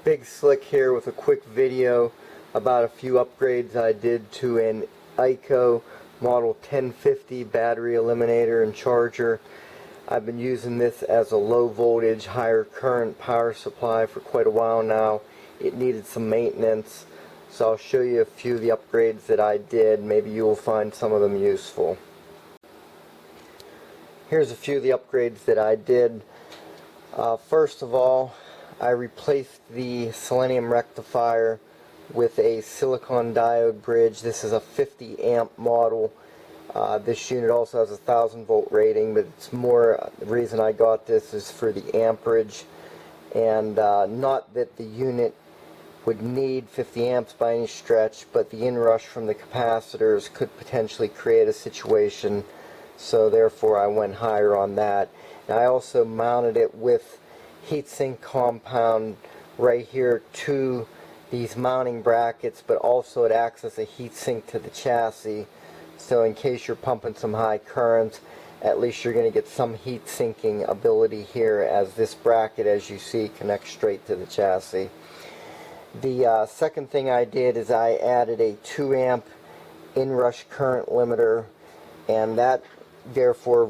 Big Slick here with a quick video about a few upgrades I did to an EICO model 1050 battery eliminator and charger. I've been using this as a low voltage, higher current power supply for quite a while now. It needed some maintenance, so I'll show you a few of the upgrades that I did. Maybe you will find some of them useful. Here's a few of the upgrades that I did. First of all, I replaced the selenium rectifier with a silicon diode bridge. This is a 50 amp model. This unit also has a 1000 volt rating, but it's more, the reason I got this is for the amperage, and not that the unit would need 50 amps by any stretch, but the inrush from the capacitors could potentially create a situation, so therefore I went higher on that. And I also mounted it with heatsink compound right here to these mounting brackets, but also it acts as a heatsink to the chassis, so in case you're pumping some high current, at least you're going to get some heat sinking ability here, as this bracket, as you see, connects straight to the chassis. The second thing I did is I added a 2 amp inrush current limiter, and that therefore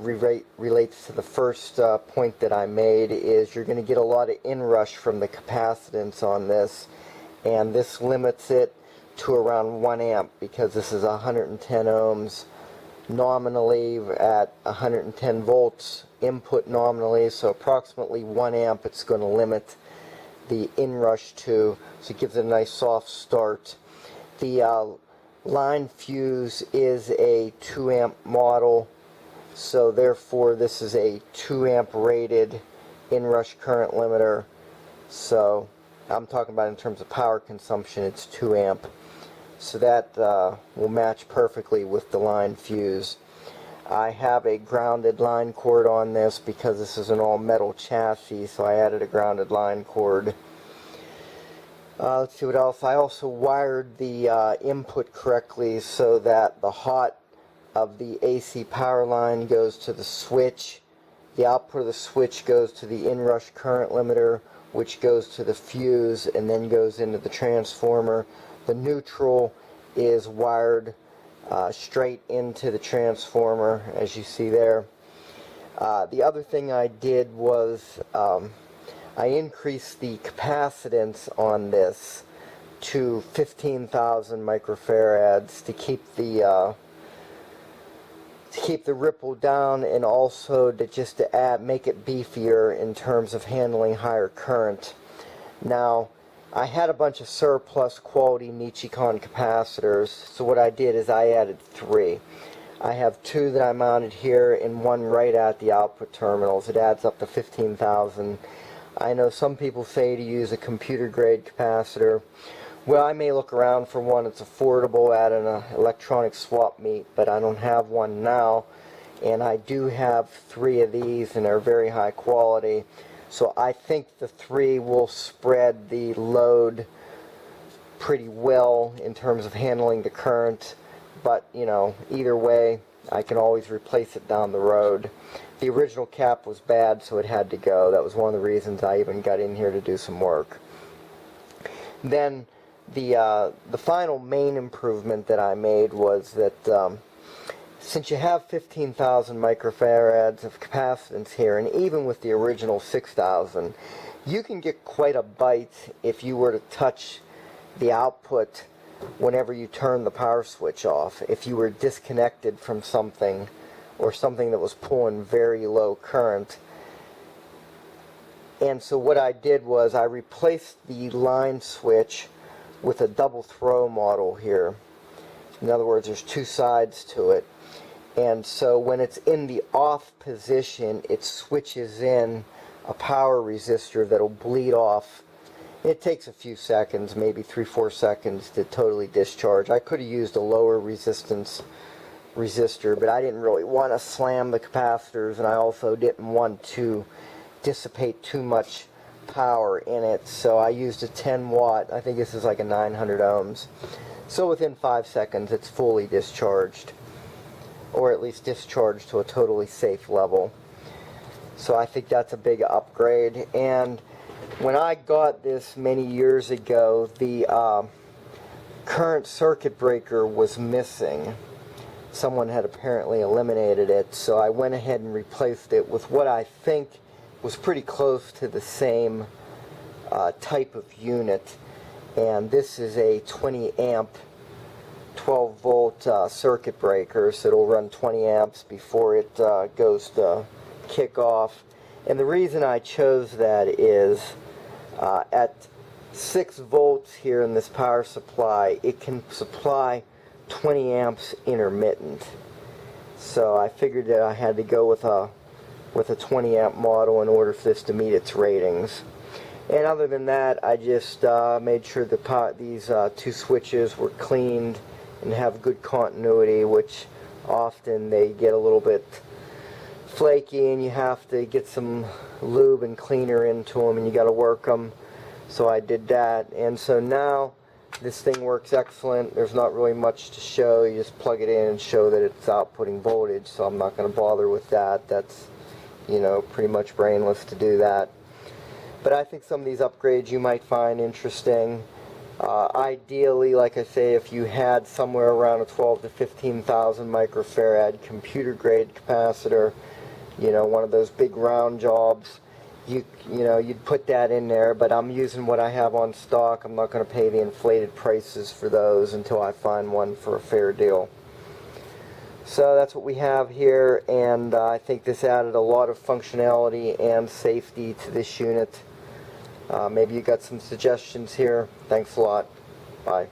relates to the first point that I made, is you're going to get a lot of inrush from the capacitance on this, and this limits it to around 1 amp because this is 110 ohms nominally at 110 volts input nominally, so approximately 1 amp it's going to limit the inrush to, so it gives it a nice soft start. The line fuse is a 2 amp model, so therefore this is a 2 amp rated inrush current limiter, so I'm talking about in terms of power consumption, it's 2 amp. So that will match perfectly with the line fuse. I have a grounded line cord on this because this is an all metal chassis, so I added a grounded line cord. Let's see what else. I also wired the input correctly so that the hot of the AC power line goes to the switch, the output of the switch goes to the inrush current limiter, which goes to the fuse and then goes into the transformer. The neutral is wired straight into the transformer, as you see there. The other thing I did was I increased the capacitance on this to 15,000 microfarads to keep the ripple down, and also to make it beefier in terms of handling higher current. Now, I had a bunch of surplus quality Nichicon capacitors, so what I did is I added 3. I have 2 that I mounted here and 1 right at the output terminals. It adds up to 15,000. I know some people say to use a computer grade capacitor. Well, I may look around for one that's affordable at an electronic swap meet, but I don't have one now, and I do have 3 of these, and they're very high quality. So I think the 3 will spread the load pretty well in terms of handling the current, but you know, either way I can always replace it down the road. The original cap was bad, so it had to go. That was one of the reasons I even got in here to do some work. Then the final main improvement that I made was that since you have 15,000 microfarads of capacitance here, and even with the original 6,000, you can get quite a bite if you were to touch the output whenever you turn the power switch off, if you were disconnected from something or something that was pulling very low current. And so what I did was I replaced the line switch with a double throw model here. In other words, there's 2 sides to it. And so when it's in the off position, it switches in a power resistor that'll bleed off. It takes a few seconds, maybe 3-4 seconds to totally discharge. I could have used a lower resistance resistor, but I didn't really want to slam the capacitors, and I also didn't want to dissipate too much power in it, so I used a 10 watt. I think this is like a 900 ohms. So within 5 seconds it's fully discharged, or at least discharged to a totally safe level. So I think that's a big upgrade. And when I got this many years ago, the current circuit breaker was missing. Someone had apparently eliminated it, so I went ahead and replaced it with what I think was pretty close to the same type of unit. And this is a 20 amp 12 volt circuit breaker, so it'll run 20 amps before it goes to kick off. And the reason I chose that is at 6 volts here in this power supply, it can supply 20 amps intermittent. So I figured that I had to go with a 20 amp model in order for this to meet its ratings. And other than that, I just made sure that these two switches were cleaned and have good continuity, which often they get a little bit flaky and you have to get some lube and cleaner into them and you got to work them. So I did that, and so now this thing works excellent. There's not really much to show. You just plug it in and show that it's outputting voltage, so I'm not going to bother with that. That's, you know, pretty much brainless to do that. But I think some of these upgrades you might find interesting. Ideally, like I say, if you had somewhere around a 12 to 15,000 microfarad computer grade capacitor, you know, one of those big round jobs, you know, you'd put that in there. But I'm using what I have on stock. I'm not going to pay the inflated prices for those until I find one for a fair deal. So that's what we have here, and I think this added a lot of functionality and safety to this unit. Maybe you got some suggestions here. Thanks a lot. Bye.